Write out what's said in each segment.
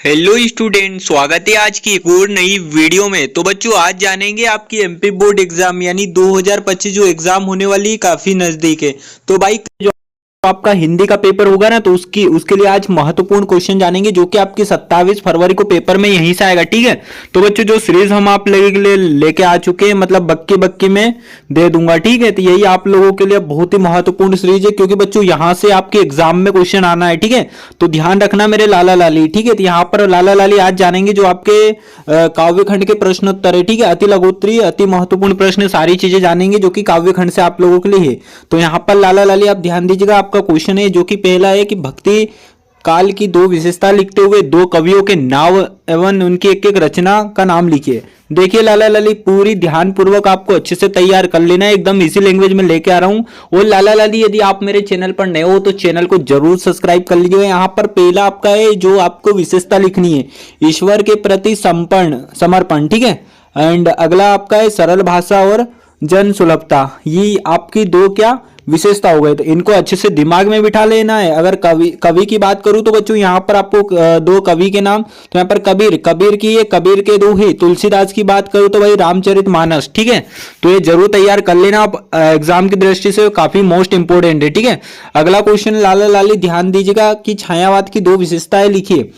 Hello student, स्वागत है आज की एक और नई वीडियो में। तो बच्चों, आज जानेंगे आपकी एमपी बोर्ड एग्जाम यानी 2025 जो एग्जाम होने वाली है काफी नजदीक है। तो भाई जो आपका हिंदी का पेपर होगा ना, तो उसके लिए आज महत्वपूर्ण क्वेश्चन जानेंगे जो कि आपकी 27 फरवरी को पेपर में यहीं से आएगा। ठीक है, तो बच्चों जो सीरीज हम आप लेके आ चुके हैं, मतलब बक्की बक्की में दे दूंगा। ठीक है, तो यही आप लोगों के लिए बहुत ही महत्वपूर्ण सीरीज है, क्योंकि बच्चों यहां से आपके एग्जाम में क्वेश्चन आना है। ठीक है, तो ध्यान रखना मेरे लाला लाली। ठीक है, तो यहाँ पर लाला लाली आज जानेंगे जो आपके काव्य खंड के प्रश्नोत्तर है। ठीक है, अति लघुत्तरी अति महत्वपूर्ण प्रश्न सारी चीजें जानेंगे जो कि काव्य खंड से आप लोगों के लिए है। तो यहाँ पर लाला लाली आप ध्यान दीजिएगा, आपका क्वेश्चन है जो कि पहला है कि भक्ति काल की दो विशेषता लिखते हुए दो कवियों के नाम एवं उनकी एक एक रचना का नाम लिखिए। देखिए लाला लाली, पूरी ध्यान पूर्वक आपको अच्छे से तैयार कर लेना है, एकदम इसी लैंग्वेज में लेके आ रहा हूं। और लाला लाली, यदि आप मेरे चैनल पर नए हो तो चैनल को जरूर सब्सक्राइब कर लीजिएगा। यहाँ पर पहला आपका है जो आपको विशेषता लिखनी है, ईश्वर के प्रति समर्पण। ठीक है, एंड अगला आपका है सरल भाषा और जन सुलभता। ये आपकी दो क्या विशेषता हो गए, तो इनको अच्छे से दिमाग में बिठा लेना है। अगर कवि की बात करूं तो बच्चों यहाँ पर आपको दो कवि के नाम, तो यहाँ पर कबीर की है, कबीर के दो ही। तुलसीदास की बात करूं तो भाई रामचरितमानस। ठीक है, तो ये जरूर तैयार कर लेना आप, एग्जाम की दृष्टि से काफी मोस्ट इंपोर्टेंट है। ठीक है, अगला क्वेश्चन लाला लाली ध्यान दीजिएगा कि छायावाद की दो विशेषताएं लिखिए।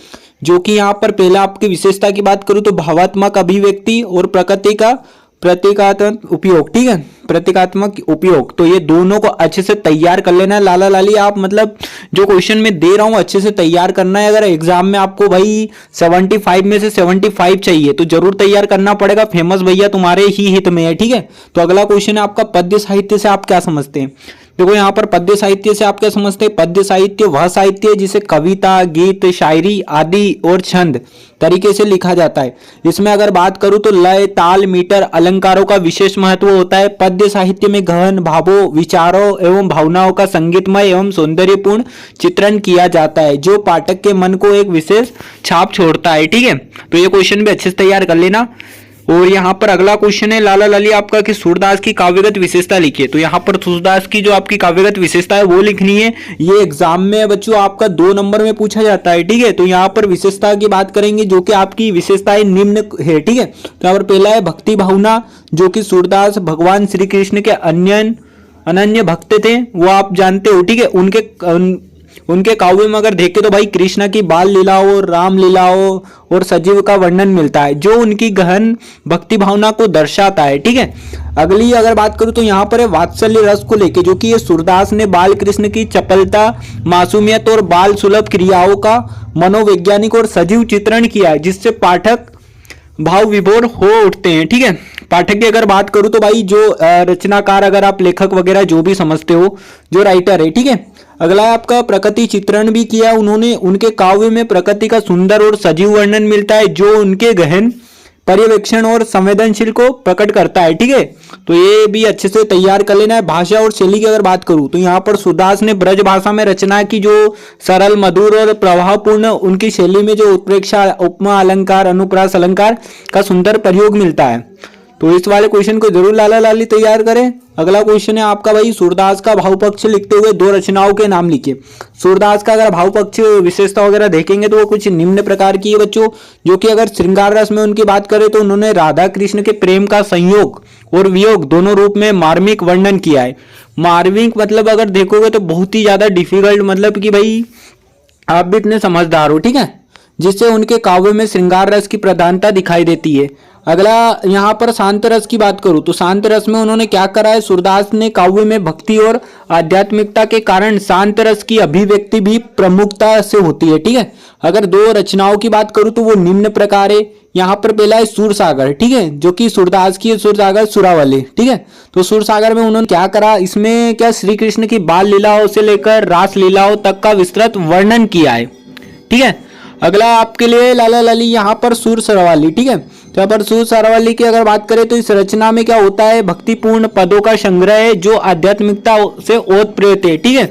जो कि यहाँ पर पहला आपकी विशेषता की बात करूं तो भावात्मक अभिव्यक्ति और प्रकृति का प्रतीकात्मक उपयोग। ठीक है, प्रतीकात्मक उपयोग, तो ये दोनों को अच्छे से तैयार कर लेना है लाला लाली। आप मतलब जो क्वेश्चन में दे रहा हूं अच्छे से तैयार करना है। अगर एग्जाम में आपको भाई 75 में से 75 चाहिए तो जरूर तैयार करना पड़ेगा, फेमस भैया तुम्हारे ही हित में है। ठीक है, तो अगला क्वेश्चन है आपका पद्य साहित्य से आप क्या समझते हैं। देखो यहाँ पर पद्य साहित्य से आप क्या समझते हैं। पद्य साहित्य वह साहित्य है जिसे कविता, गीत, शायरी आदि और छंद तरीके से लिखा जाता है। इसमें अगर बात करूं तो लय, ताल, मीटर, अलंकारों का विशेष महत्व होता है। पद्य साहित्य में गहन भावों, विचारों एवं भावनाओं का संगीतमय एवं सौंदर्यपूर्ण चित्रण किया जाता है, जो पाठक के मन को एक विशेष छाप छोड़ता है। ठीक है, तो ये क्वेश्चन भी अच्छे से तैयार कर लेना। और यहाँ पर अगला क्वेश्चन है लाला लाली आपका कि सूरदास की काव्यगत विशेषता लिखिए। तो यहाँ पर सूरदास की जो आपकी काव्यगत विशेषता है वो लिखनी है। ये एग्जाम में बच्चों आपका 2 नंबर में पूछा जाता है। ठीक है, तो यहाँ पर विशेषता की बात करेंगे जो कि आपकी विशेषताएं निम्न है। ठीक है, तो यहाँ पर पहला है भक्ति भावना, जो कि सूरदास भगवान श्री कृष्ण के अनन्य भक्त थे, वो आप जानते हो। ठीक है, उनके काव्य में अगर देखें तो भाई कृष्ण की बाल लीलाओं, राम लीलाओं और सजीव का वर्णन मिलता है, जो उनकी गहन भक्ति भावना को दर्शाता है। ठीक है, अगली अगर बात करूं तो यहाँ पर है वात्सल्य रस को लेके, जो कि ये सूरदास ने बाल कृष्ण की चपलता, मासूमियत और बाल सुलभ क्रियाओं का मनोवैज्ञानिक और सजीव चित्रण किया है, जिससे पाठक भाव विभोर हो उठते हैं। ठीक है, पाठक की अगर बात करूं तो भाई जो रचनाकार, अगर आप लेखक वगैरह जो भी समझते हो, जो राइटर है। ठीक है, अगला आपका प्रकृति चित्रण भी किया उन्होंने। उनके काव्य में प्रकृति का सुंदर और सजीव वर्णन मिलता है, जो उनके गहन पर्यवेक्षण और संवेदनशील को प्रकट करता है। ठीक है, तो ये भी अच्छे से तैयार कर लेना है। भाषा और शैली की अगर बात करूं तो यहाँ पर सूरदास ने ब्रज भाषा में रचना की, जो सरल, मधुर और प्रभावपूर्ण, उनकी शैली में जो उत्प्रेक्षा, उपमा अलंकार, अनुप्रास अलंकार का सुंदर प्रयोग मिलता है। तो इस वाले क्वेश्चन को जरूर लाला लाली तैयार करें। अगला क्वेश्चन है आपका भाई सूरदास का भाव पक्ष लिखते हुए दो रचनाओं के नाम लिखिए। सूरदास का अगर भाव पक्ष विशेषता वगैरह देखेंगे तो वो कुछ निम्न प्रकार की है बच्चों, जो कि अगर श्रृंगार रस में उनकी बात करें तो उन्होंने राधा कृष्ण के प्रेम का संयोग और वियोग दोनों रूप में मार्मिक वर्णन किया है। मार्मिक मतलब अगर देखोगे तो बहुत ही ज्यादा डिफिकल्ट, मतलब कि भाई आप भी इतने समझदार हो। ठीक है, जिससे उनके काव्य में श्रृंगार रस की प्रधानता दिखाई देती है। अगला यहाँ पर शांत रस की बात करूं तो शांत रस में उन्होंने क्या करा है, सूरदास ने काव्य में भक्ति और आध्यात्मिकता के कारण शांत रस की अभिव्यक्ति भी प्रमुखता से होती है। ठीक है, अगर दो रचनाओं की बात करूं तो वो निम्न प्रकार है। यहाँ पर पहला है सूरसागर। ठीक है, जो कि सूरदास की सूरसागर सुरावली। ठीक है, तो सूरसागर में उन्होंने क्या करा, इसमें क्या श्री कृष्ण की बाल लीलाओं से लेकर रास लीलाओं तक का विस्तृत वर्णन किया है। ठीक है, अगला आपके लिए लाला लाली यहाँ पर सूर सरवाली। ठीक है, तो यहाँ पर सूर सरवाली की अगर बात करें तो इस रचना में क्या होता है, भक्तिपूर्ण पदों का संग्रह है जो आध्यात्मिकता से ओतप्रोत है। ठीक है,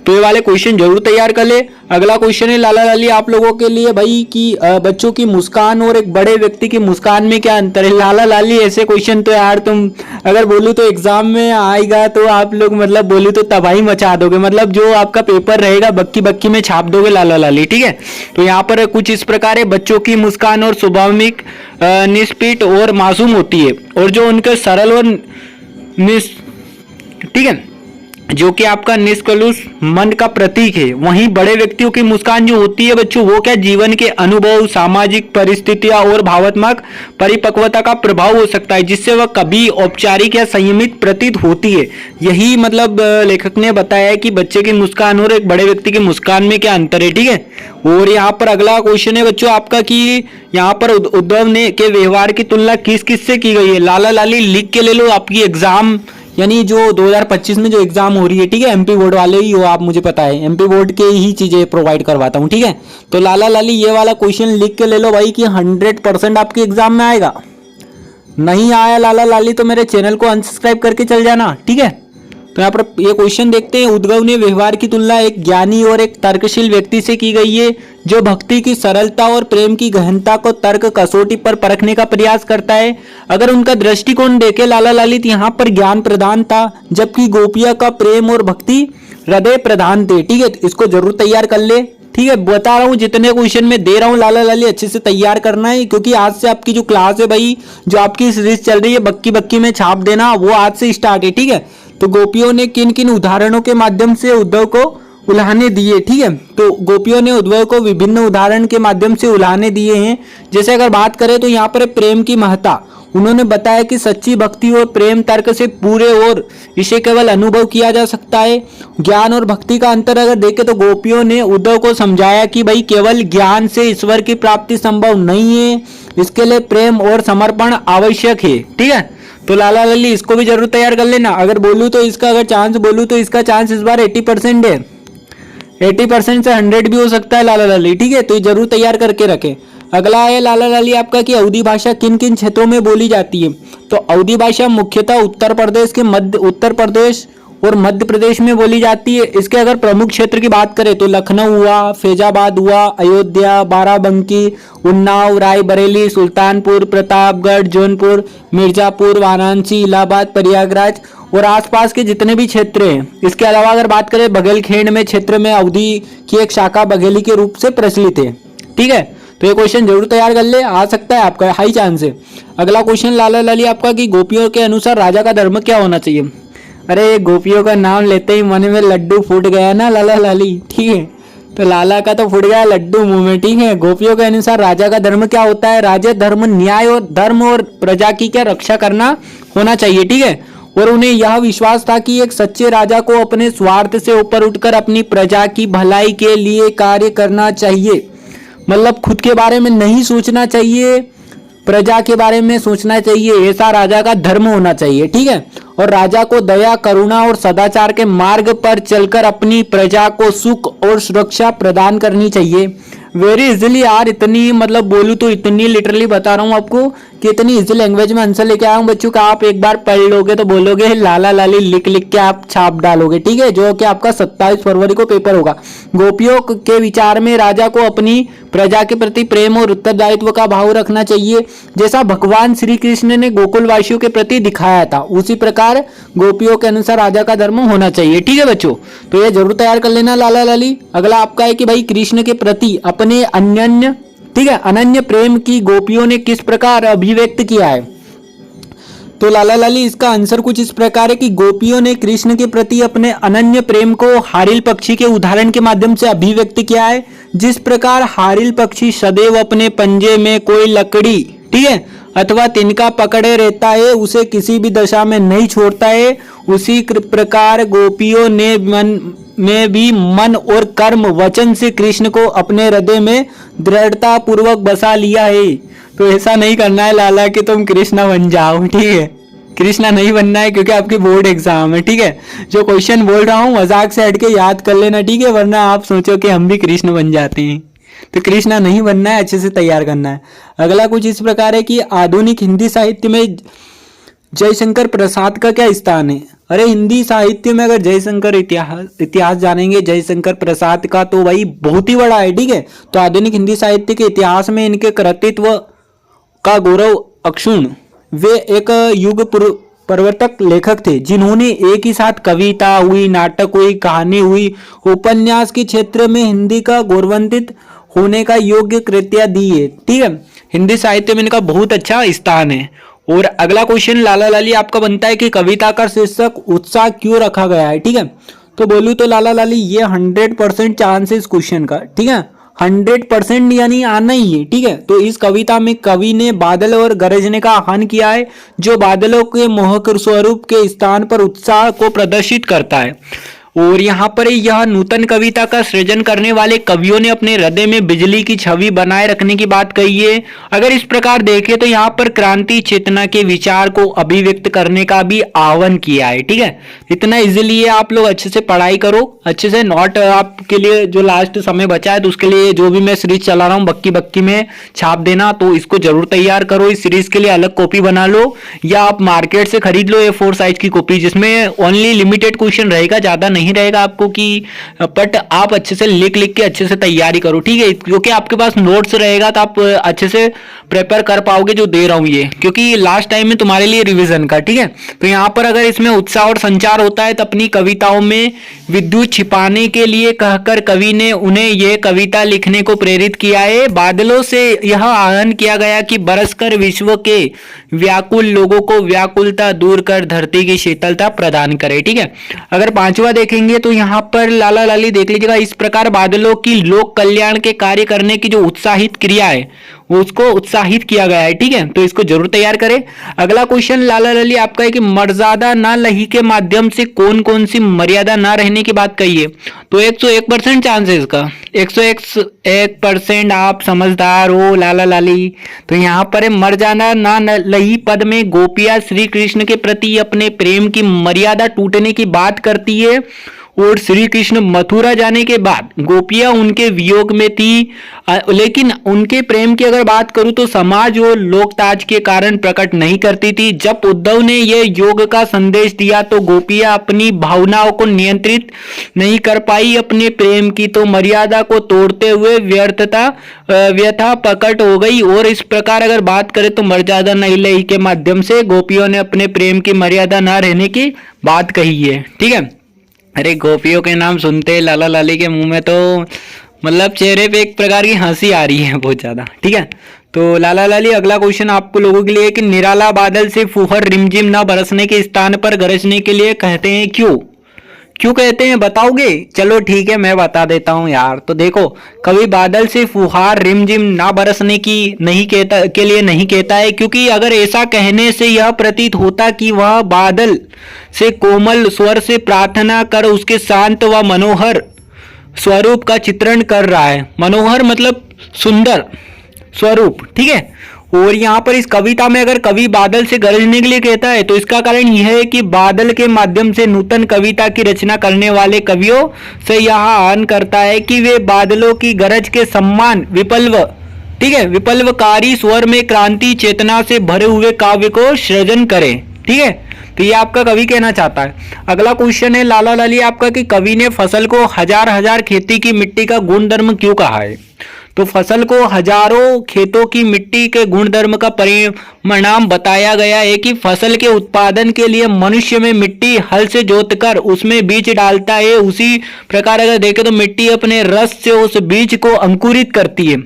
तो ये वाले क्वेश्चन जरूर तैयार कर ले। अगला क्वेश्चन है लाला लाली आप लोगों के लिए भाई कि बच्चों की मुस्कान और एक बड़े व्यक्ति की मुस्कान में क्या अंतर है। लाला लाली ऐसे क्वेश्चन तो यार तुम अगर बोलूं तो एग्जाम में आएगा तो आप लोग मतलब बोलूं तो तबाही मचा दोगे, मतलब जो आपका पेपर रहेगा बक्की बक्की में छाप दोगे लाला लाली, ठीक है। तो यहाँ पर कुछ इस प्रकार है, बच्चों की मुस्कान और स्वाभाविक निष्पीट और मासूम होती है, और जो उनके सरल और ठीक है, जो कि आपका निष्कलुष मन का प्रतीक है। वहीं बड़े व्यक्तियों की मुस्कान जो होती है बच्चों, वो क्या जीवन के अनुभव, सामाजिक परिस्थितियां और भावनात्मक परिपक्वता का प्रभाव हो सकता है, जिससे वह कभी औपचारिक या संयमित प्रतीत होती है। यही मतलब लेखक ने बताया है कि बच्चे की मुस्कान और एक बड़े व्यक्ति की मुस्कान में क्या अंतर है, ठीक है। और यहाँ पर अगला क्वेश्चन है बच्चों आपका कि यहाँ पर उद्धव ने के व्यवहार की तुलना किस किस से की गई है। लाला लाली लिख के ले लो, आपकी एग्जाम यानी जो 2025 में जो एग्जाम हो रही है, ठीक है, एमपी बोर्ड वाले ही हो आप, मुझे पता है एमपी बोर्ड के ही चीजें प्रोवाइड करवाता हूँ, ठीक है। तो लाला लाली ये वाला क्वेश्चन लिख के ले लो भाई कि 100% आपके एग्जाम में आएगा। नहीं आया लाला लाली तो मेरे चैनल को अनसब्सक्राइब करके चल जाना, ठीक है। तो यहाँ पर ये क्वेश्चन देखते हैं। उद्धव ने व्यवहार की तुलना एक ज्ञानी और एक तर्कशील व्यक्ति से की गई है, जो भक्ति की सरलता और प्रेम की गहनता को तर्क कसौटी पर परखने का प्रयास करता है। अगर उनका दृष्टिकोण देखे लाला लालित यहाँ पर ज्ञान प्रधान था, जबकि गोपिया का प्रेम और भक्ति हृदय प्रधान थे, ठीक है। इसको जरूर तैयार कर ले, ठीक है। बता रहा हूँ जितने क्वेश्चन में दे रहा हूँ लाला लाली अच्छे से तैयार करना है, क्योंकि आज से आपकी जो क्लास है भाई, जो आपकी सीरीज चल रही है बक्की बक्की में छाप देना, वो आज से स्टार्ट है, ठीक है। तो गोपियों ने किन किन उदाहरणों के माध्यम से उद्धव को उल्हाने दिए, ठीक है। तो गोपियों ने उद्धव को विभिन्न उदाहरण के माध्यम से उल्हाने दिए हैं। जैसे अगर बात करें तो यहाँ पर प्रेम की महत्ता, उन्होंने बताया कि सच्ची भक्ति और प्रेम तर्क से पूरे और इसे केवल अनुभव किया जा सकता है। ज्ञान और भक्ति का अंतर अगर देखें तो गोपियों ने उद्धव को समझाया कि भाई केवल ज्ञान से ईश्वर की प्राप्ति संभव नहीं है, इसके लिए प्रेम और समर्पण आवश्यक है, ठीक है। तो लाला लाली इसको भी जरूर तैयार कर लेना। अगर बोलूँ तो इसका अगर चांस बोलूँ तो इसका चांस इस बार 80% है, 80% से 100 भी हो सकता है लाला लाली, ठीक है। तो ये जरूर तैयार करके रखें। अगला है लाला लाली आपका कि अवधी भाषा किन किन क्षेत्रों में बोली जाती है। तो अवधी भाषा मुख्यतः उत्तर प्रदेश और मध्य प्रदेश में बोली जाती है। इसके अगर प्रमुख क्षेत्र की बात करें तो लखनऊ हुआ, फैजाबाद हुआ, अयोध्या, बाराबंकी, उन्नाव, रायबरेली, सुल्तानपुर, प्रतापगढ़, जौनपुर, मिर्जापुर, वाराणसी, इलाहाबाद, प्रयागराज और आसपास के जितने भी क्षेत्र हैं। इसके अलावा अगर बात करें बघेलखेंड में क्षेत्र में अवधी की एक शाखा बघेली के रूप से प्रचलित है, ठीक है। तो ये क्वेश्चन जरूर तैयार कर ले, आ सकता है आपका, हाई चांस है। अगला क्वेश्चन लाला लाली आपका कि गोपियों के अनुसार राजा का धर्म क्या होना चाहिए। अरे गोपियों का नाम लेते ही मन में लड्डू फूट गया ना लाला लाली, ठीक है। तो लाला का तो फूट गया लड्डू मुंह में, ठीक है। गोपियों के अनुसार राजा का धर्म क्या होता है। राजा धर्म न्याय और धर्म और प्रजा की क्या रक्षा करना होना चाहिए, ठीक है। और उन्हें यह विश्वास था कि एक सच्चे राजा को अपने स्वार्थ से ऊपर उठकर अपनी प्रजा की भलाई के लिए कार्य करना चाहिए। मतलब खुद के बारे में नहीं सोचना चाहिए, प्रजा के बारे में सोचना चाहिए, ऐसा राजा का धर्म होना चाहिए, ठीक है। और राजा को दया, करुणा और सदाचार के मार्ग पर चलकर अपनी प्रजा को सुख और सुरक्षा प्रदान करनी चाहिए। वेरी इजिली यार, इतनी मतलब बोलूँ तो इतनी लिटरली बता रहा हूँ आपको कि इतनी इजी लैंग्वेज में आंसर लेके आया हूँ बच्चों का। आप एक बार पढ़ लोगे तो बोलोगे लाला लाली लिख लिख के आप छाप डालोगे, ठीक है। जो कि आपका 27 फरवरी को पेपर होगा। गोपियों के विचार में राजा को अपनी प्रजा के प्रति प्रेम और उत्तरदायित्व का भाव रखना चाहिए, जैसा भगवान श्री कृष्ण ने गोकुलवासियों के प्रति दिखाया था, उसी प्रकार गोपियों के अनुसार राजा का धर्म होना चाहिए, ठीक है बच्चों। तो ये जरूर तैयार कर लेना लाला लाली। अगला आपका है कि भाई कृष्ण के प्रति अपने अनन्य, ठीक है, अनन्य प्रेम की गोपियों ने किस प्रकार अभिव्यक्त किया है। तो लाला लाली इसका आंसर कुछ इस प्रकार है कि गोपियों ने कृष्ण के प्रति अपने अनन्य प्रेम को हारिल पक्षी के उदाहरण के माध्यम से अभिव्यक्त किया है। जिस प्रकार हारिल पक्षी सदैव अपने पंजे में कोई लकड़ी, ठीक है, अथवा तिनका पकड़े रहता है, उसे किसी भी दशा में नहीं छोड़ता है, उसी प्रकार गोपियों ने मन और कर्म वचन से कृष्ण को अपने हृदय में दृढ़ता पूर्वक बसा लिया है। तो ऐसा नहीं करना है लाला कि तुम कृष्णा बन जाओ, ठीक है। कृष्णा नहीं बनना है क्योंकि आपकी बोर्ड एग्जाम है, ठीक है। जो क्वेश्चन बोल रहा हूँ मजाक से हट के याद कर लेना, ठीक है, वरना आप सोचो कि हम भी कृष्ण बन जाते हैं। तो कृष्णा नहीं बनना है, अच्छे से तैयार करना है। अगला कुछ इस प्रकार है कि आधुनिक हिंदी साहित्य में जयशंकर प्रसाद का क्या स्थान है? अरे हिंदी साहित्य में अगर जयशंकर इतिहास जानेंगे जयशंकर प्रसाद का तो भाई बहुत ही बड़ा है, ठीक है। तो आधुनिक हिंदी साहित्य के इतिहास में इनके कृतित्व का गौरव अक्षुण्ण। वे एक युग प्रवर्तक लेखक थे जिन्होंने एक ही साथ कविता हुई, नाटक हुई, कहानी हुई, उपन्यास के क्षेत्र में हिंदी का गौरवान्वित होने का योग्य कृतियां दी है, ठीक है। हिंदी साहित्य में इनका बहुत अच्छा स्थान है। और अगला क्वेश्चन लाला लाली आपका बनता है कि कविता का शीर्षक उत्साह क्यों रखा गया है, ठीक है। तो बोलूं तो लाला लाली ये 100% चांस है इस क्वेश्चन का, ठीक है। 100% यानी आना ही है, ठीक है। तो इस कविता में कवि ने बादल और गरजने का आह्वान किया है जो बादलों के मोहक स्वरूप के स्थान पर उत्साह को प्रदर्शित करता है। और यहाँ पर यह नूतन कविता का सृजन करने वाले कवियों ने अपने हृदय में बिजली की छवि बनाए रखने की बात कही है। अगर इस प्रकार देखें तो यहाँ पर क्रांति चेतना के विचार को अभिव्यक्त करने का भी आह्वान किया है, ठीक है। इतना इजीली है, आप लोग अच्छे से पढ़ाई करो, अच्छे से नोट आपके लिए जो लास्ट समय बचा है तो उसके लिए जो भी मैं सीरीज चला रहा हूँ बक्की बक्की में छाप देना, तो इसको जरूर तैयार करो। इस सीरीज के लिए अलग कॉपी बना लो या आप मार्केट से खरीद लो A4 साइज की कॉपी, जिसमें ओनली लिमिटेड क्वेश्चन रहेगा, ज्यादा नहीं रहेगा आपको कि बट आप अच्छे से लिख के अच्छे से तैयारी करो, ठीक है। क्योंकि आपके पास नोट्स रहेगा तो आप अच्छे से प्रिपेयर कर पाओगे जो दे रहा हूं ये, क्योंकि लास्ट टाइम में तुम्हारे लिए रिवीजन का, ठीक है। तो यहाँ पर अगर इसमें उत्साह और संचार होता है तो अपनी कविताओं में विद्युत छिपाने के लिए कहकर कवि ने उन्हें यह कविता लिखने को प्रेरित किया है। बादलों से यह आह्वान किया गया कि बरसकर विश्व के व्याकुल लोगों को व्याकुलता दूर कर धरती की शीतलता प्रदान करे, ठीक है। अगर पांचवा देखेंगे तो यहाँ पर लाला लाली देख लीजिएगा, इस प्रकार बादलों की लोक कल्याण के कार्य करने की जो उत्साहित क्रिया है वो उसको उत्साहित किया गया है, ठीक है। तो इसको जरूर तैयार करें। अगला क्वेश्चन लाला लाली आपका है कि मर्यादा ना लही के माध्यम से कौन कौन सी मर्यादा ना रहने की बात कही है। तो 101% चांस है इसका, 101% आप समझदार हो लाला लाली। तो यहाँ पर है मर्यादा ना लही पद में गोपियां श्री कृष्ण के प्रति अपने प्रेम की मर्यादा टूटने की बात करती है और श्री कृष्ण मथुरा जाने के बाद गोपियां उनके वियोग में थी। लेकिन उनके प्रेम की अगर बात करूं तो समाज और लोकताज के कारण प्रकट नहीं करती थी। जब उद्धव ने यह योग का संदेश दिया तो गोपियां अपनी भावनाओं को नियंत्रित नहीं कर पाई अपने प्रेम की, तो मर्यादा को तोड़ते हुए व्यथा प्रकट हो गई। और इस प्रकार अगर बात करें तो मर्यादा नहीं लही के माध्यम से गोपियों ने अपने प्रेम की मर्यादा ना रहने की बात कही है, ठीक है। अरे गोपियों के नाम सुनते लाला लाली के मुंह में तो मतलब चेहरे पे एक प्रकार की हंसी आ रही है बहुत ज्यादा, ठीक है। तो लाला लाली अगला क्वेश्चन आपको लोगों के लिए कि निराला बादल से फुहर रिमझिम न बरसने के स्थान पर गरजने के लिए कहते हैं क्यों कहते हैं बताओगे? चलो ठीक है मैं बता देता हूं यार। तो देखो, कभी बादल से फुहार रिमझिम ना बरसने की के लिए नहीं कहता है, क्योंकि अगर ऐसा कहने से यह प्रतीत होता कि वह बादल से कोमल स्वर से प्रार्थना कर उसके शांत व मनोहर स्वरूप का चित्रण कर रहा है। मनोहर मतलब सुंदर स्वरूप, ठीक है। और यहाँ पर इस कविता में अगर कवि बादल से गरजने के लिए कहता है तो इसका कारण यह है कि बादल के माध्यम से नूतन कविता की रचना करने वाले कवियों से यह आह्वान करता है कि वे बादलों की गरज के सम्मान ठीक है, विप्लवकारी स्वर में क्रांति चेतना से भरे हुए काव्य को सृजन करें, ठीक है। तो ये आपका कवि कहना चाहता है। अगला क्वेश्चन है लाला लाली आपका कि कवि ने फसल को हजार खेती की मिट्टी का गुणधर्म क्यों कहा है। तो फसल को हजारों खेतों की मिट्टी के गुणधर्म का परिणाम बताया गया है कि फसल के उत्पादन के लिए मनुष्य में मिट्टी हल से जोतकर उसमें बीज डालता है। उसी प्रकार अगर देखें तो मिट्टी अपने रस से उस बीज को अंकुरित करती है।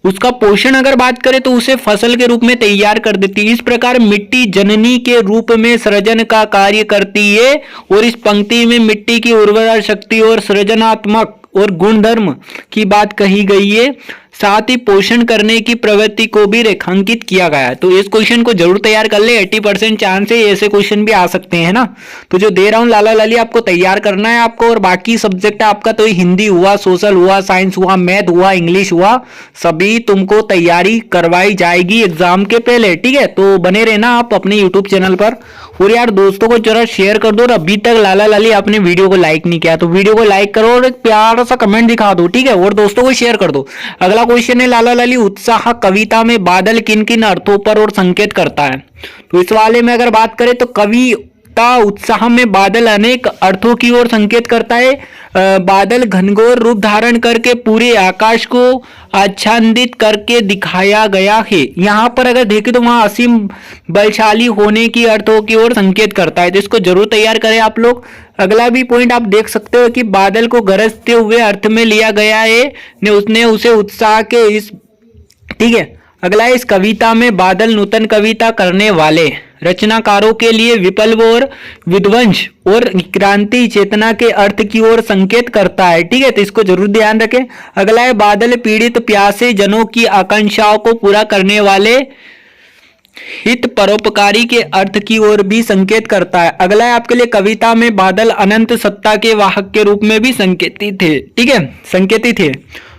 उसका पोषण अगर बात करें तो उसे फसल के रूप में तैयार कर देती है। इस प्रकार मिट्टी जननी के रूप में सृजन का कार्य करती है। और इस पंक्ति में मिट्टी की उर्वरा शक्ति और सृजनात्मक और गुणधर्म की बात कही गई है, साथ ही पोषण करने की प्रवृत्ति को भी रेखांकित किया गया है। तो इस क्वेश्चन को जरूर तैयार कर ले, 80% चांस है ऐसे क्वेश्चन भी आ सकते हैं ना। तो जो दे रहा हूं लाला लाली आपको तैयार करना है आपको। और बाकी सब्जेक्ट आपका तो हिंदी हुआ, सोशल हुआ, साइंस हुआ, मैथ हुआ, इंग्लिश हुआ, सभी तुमको तैयारी करवाई जाएगी एग्जाम के पहले, ठीक है। तो बने रहना आप अपने यूट्यूब चैनल पर। और यार दोस्तों को जरा शेयर कर दो। और अभी तक लाला लाली आपने वीडियो को लाइक नहीं किया तो वीडियो को लाइक करो और एक प्यारा सा कमेंट दिखा दो, ठीक है। और दोस्तों को शेयर कर दो। अगला अगला क्वेश्चन है, लाला लाली उत्साह कविता में बादल किन किन अर्थों पर और संकेत करता है। तो इस वाले में अगर बात करें तो कविता उत्साह में बादल अनेक अर्थों की ओर संकेत करता है। बादल घनघोर रूप धारण करके पूरे आकाश को आच्छादित करके दिखाया गया है। यहाँ पर अगर देखें तो वहां असीम बलशाली होने की अर्थों की ओर संकेत करता है, तो इसको जरूर तैयार करें आप लोग। अगला भी पॉइंट आप देख सकते हो कि बादल को गरजते हुए अर्थ में लिया गया है ने उसने उसे उत्साह के इस, ठीक है। अगला है, इस कविता में बादल नूतन कविता करने वाले रचनाकारों के लिए विप्लव और विध्वंस और क्रांति चेतना के अर्थ की ओर संकेत करता है, ठीक है। तो इसको जरूर ध्यान रखें। अगला है, बादल पीड़ित प्यासे जनों की आकांक्षाओं को पूरा करने वाले हित परोपकारी के अर्थ की ओर भी संकेत करता है। अगला है आपके लिए, कविता में बादल अनंत सत्ता के वाहक के रूप में भी संकेतित थे, ठीक है, संकेतित थे।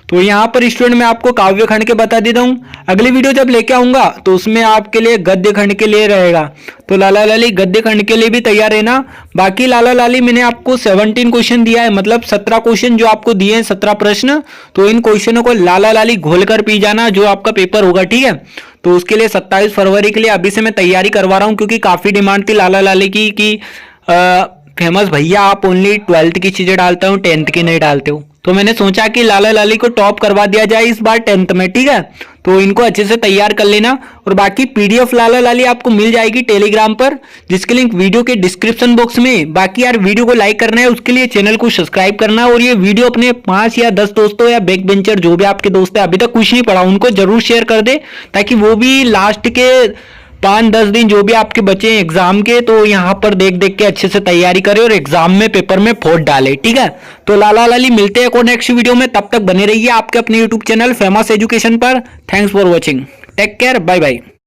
तो यहाँ पर स्टूडेंट मैं आपको काव्य खंड के बता देता हूँ। अगली वीडियो जब लेके आऊंगा तो उसमें आपके लिए गद्य खंड के लिए रहेगा, तो लाला लाली गद्य खंड के लिए भी तैयार रहना। बाकी लाला लाली मैंने आपको 17 क्वेश्चन दिया है, मतलब 17 क्वेश्चन जो आपको दिए हैं, 17 प्रश्न। तो इन क्वेश्चनों को लाला लाली घोल कर पी जाना जो आपका पेपर होगा, ठीक है। तो उसके लिए 27 फरवरी के लिए अभी से मैं तैयारी करवा रहा हूँ, क्योंकि काफी डिमांड थी लाला लाली की कि फेमस भैया आप ओनली 12th की चीजें डालते हो, 10th की नहीं डालते हो। तो मैंने सोचा कि लाला लाली को टॉप करवा दिया जाए इस बार 10th में, ठीक है। तो इनको अच्छे से तैयार कर लेना। और बाकी पीडीएफ लाला लाली आपको मिल जाएगी टेलीग्राम पर, जिसके लिंक वीडियो के डिस्क्रिप्शन बॉक्स में। बाकी यार वीडियो को लाइक करना है, उसके लिए चैनल को सब्सक्राइब करना है, और ये वीडियो अपने 5 या 10 दोस्तों या बैक बेंचर जो भी आपके दोस्त है अभी तक कुछ नहीं पढ़ा उनको जरूर शेयर कर दे, ताकि वो भी लास्ट के 5-10 दिन जो भी आपके बचे हैं एग्जाम के, तो यहाँ पर देख देख के अच्छे से तैयारी करें और एग्जाम में पेपर में फोड़ डाले, ठीक है। तो लाला लाली मिलते हैं को नेक्स्ट वीडियो में, तब तक बने रहिए आपके अपने यूट्यूब चैनल फेमस एजुकेशन पर। Thanks for watching, take care, bye bye.